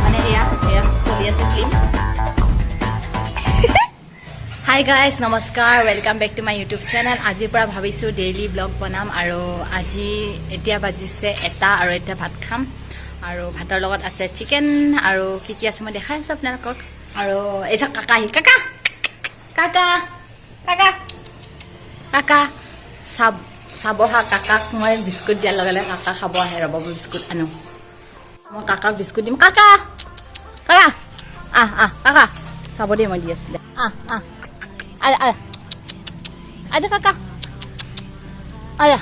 মানে এয়া চলি আছে ফিল্ম হাই গাইজ নমস্কাৰ welcome back to my YouTube channel আজিৰ পৰা ভাবিছোঁ ডেইলি ব্লগ বনাম আৰু আজি এতিয়া বাজিছে 1টা আৰু এতিয়া ভাত খাম আৰু ভাতৰ লগত আছে চিকেন আৰু কি আছে মই দেখাই আছোঁ আপোনালোকক আৰু এই যে কাকা আহিল কাকা কাকা কাকা কাকা চাব হা কাকাক মই বিস্কুট দিয়াৰ লগে লগে কাকা খাব আহে ৰ'ব বিস্কুট আনো মই কাকাক বিস্কুট দিম কাকা কাকা কাকা চাব দেই মই দি আছোঁ দে আজা কাকা আয়া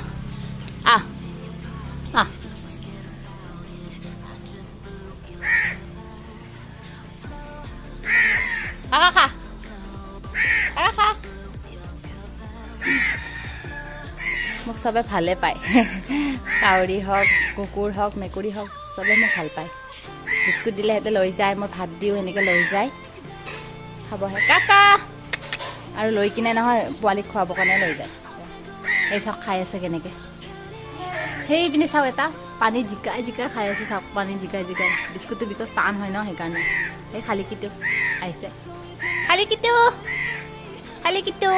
কাকা খা কাকা খা মোক চবে ভালে পায় কাউৰী হওক কুকুৰ হওক মেকুৰী হওক চবে মোক ভাল পায় বিস্কুট দিলে সিহঁতে লৈ যায় মই ভাত দিওঁ এনেকৈ লৈ যায় খাবহে কাকা আৰু লৈ কিনে নহয় পোৱালিক খুৱাবৰ কাৰণে লৈ যায় এই চাওক খাই আছে কেনেকৈ সেই পিনে চাওক এটা পানী জিকাই জিকাই খাই আছে চাওক পানী জিকাই জিকাই বিস্কুটটো বিকজ টান হয় ন সেইকাৰণে এই খালী কিটো আহিছে খালী কিটো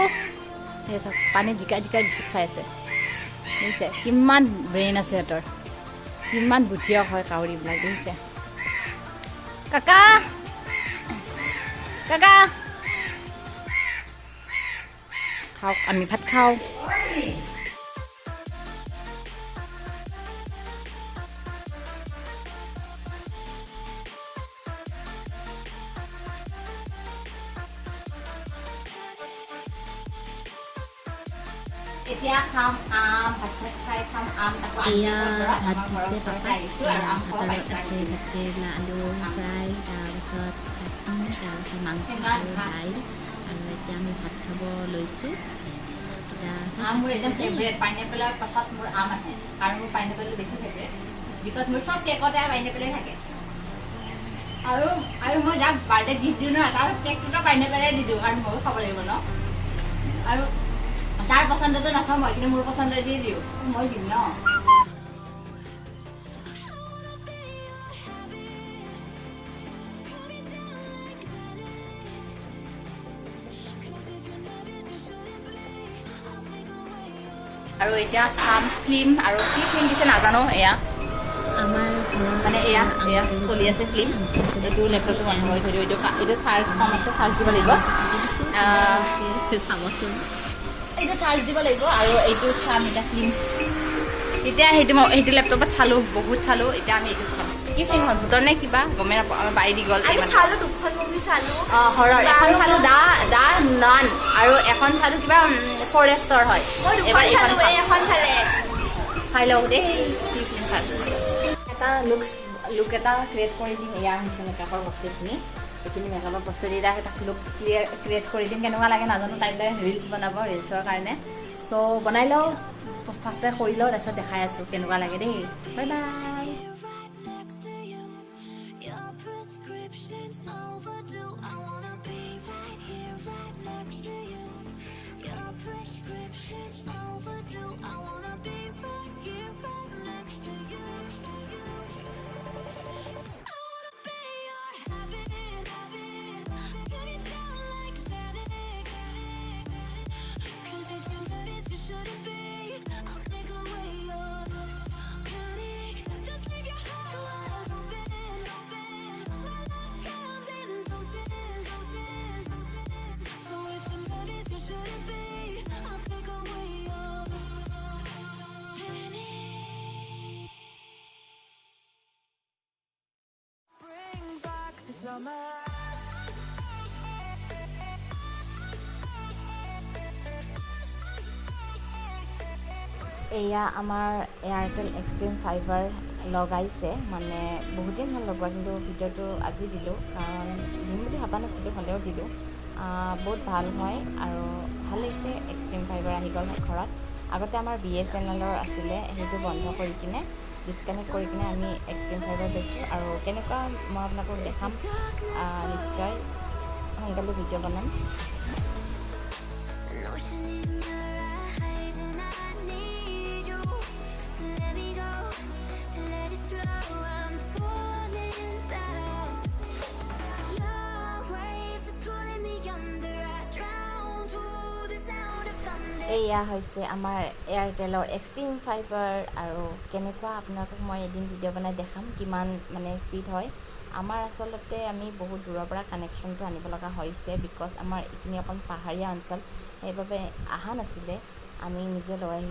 সেই চাওক পানী জিকাই জিকাই বিস্কুট খাই আছে দেখিছে কিমান ব্ৰেইন আছে সিহঁতৰ কিমান বুদ্ধিয়ক হয় কাউৰীবিলাক দেখিছে কাকা কাকা খাওক আমি ভাত খাওঁ এতিয়া খাম আম ভাত চাত খাই খাম আম এয়া ভাত দিছে পাপাই ভাতৰ লগত আছে ভাতকেৰেলা আলু ফ্ৰাই তাৰপিছত চাটনি তাৰপিছত মাংস আৰু দাইল আৰু এতিয়া আমি ভাত খাব লৈছোঁ আম মোৰ একদম ফেভৰেট পাইনএপলৰ পাছত মোৰ আম আছে আৰু মোৰ পাইনএপলটো বেছি ফেভৰেট বিকজ মোৰ চব কেকতে পাইনএপলে থাকে আৰু মই যাক বাৰ্থডে গিফ্ট দিওঁ ন তাৰ কেকটোতো পাইনএপলে দি দিওঁ কাৰণ ময়ো খাব লাগিব ন আৰু তাৰ পচন্দটো নাচাওঁ মই কিন্তু মোৰ পচন্দ দি দিওঁ মই দিম ন আৰু এতিয়া চাম ফিল্ম আৰু কি ফিল্ম দিছে নাজানো এয়া আমাৰ মানে এয়া চলি আছে ফিল্ম এইটো লেপটপটো বন্ধ কৰি থৈ দিওঁ এইটো চাৰ্জ কম আছে চাৰ্জ দিব লাগিব চাবচোন এইটো চাৰ্জ দিব লাগিব আৰু এইটো চাম এতিয়া ফিল্ম এতিয়া সেইটো লেপটপত চালোঁ বহুত চালোঁ এতিয়া আমি এইটোত চাম কি ফিল্ম হ'ল ভূতৰ নে কিবা গমেই নাপাওঁ আমাৰ বাৰী দি গ'ল হৰৰ এখন চালোঁ দা নান আৰু এখন চালোঁ কিবা ফৰেষ্টৰ হয় এবাৰ এখন চাই লওঁ দেই কি ফিল্ম চালোঁ এটা লুক এটা ক্ৰিয়েট কৰি দিম এয়া আহিছে মেকআপৰ বস্তুখিনি এইখিনি মেকআপৰ বস্তু দি এটা লুক ক্ৰিয়েট কৰি দিম কেনেকুৱা লাগে নাজানো তাইলে ৰিলচ বনাব ৰিলচৰ কাৰণে চ' বনাই লওঁ ফাৰ্ষ্টে কৰি লওঁ তাৰপিছত দেখাই আছোঁ কেনেকুৱা লাগে দেই বাই বাই এয়া আমাৰ এয়াৰটেল এক্সট্ৰিম ফাইবাৰ লগাইছে মানে বহুত দিন হ'ল লগোৱা কিন্তু ভিডিঅ'টো আজি দিলোঁ কাৰণ দিম বুলি ভবা নাছিলোঁ হ'লেও দিলোঁ বহুত ভাল হয় আৰু ভাল লাগিছে এক্সট্ৰিম ফাইবাৰ আহি গ'ল ঘৰত আগতে আমাৰ BSNLৰ আছিলে সেইটো বন্ধ কৰি কিনে ডিছকানেক্ট কৰি কিনে আমি এক্সট্ৰিম ফাইবাৰ লৈছোঁ আৰু কেনেকুৱা মই আপোনালোকক দেখাম নিশ্চয় সোনকালে ভিডিঅ' বনাম এয়া হৈছে আমাৰ এয়াৰটেলৰ এক্সট্ৰিম ফাইবাৰ আৰু কেনেকুৱা আপোনালোকক মই এদিন ভিডিঅ' বনাই দেখাম কিমান মানে স্পীড হয় আমাৰ আচলতে আমি বহুত দূৰৰ পৰা কানেকশ্যনটো আনিব লগা হৈছে বিকজ আমাৰ এইখিনি অকণ পাহাৰীয়া অঞ্চল সেইবাবে অহা নাছিলে আমি নিজে লৈ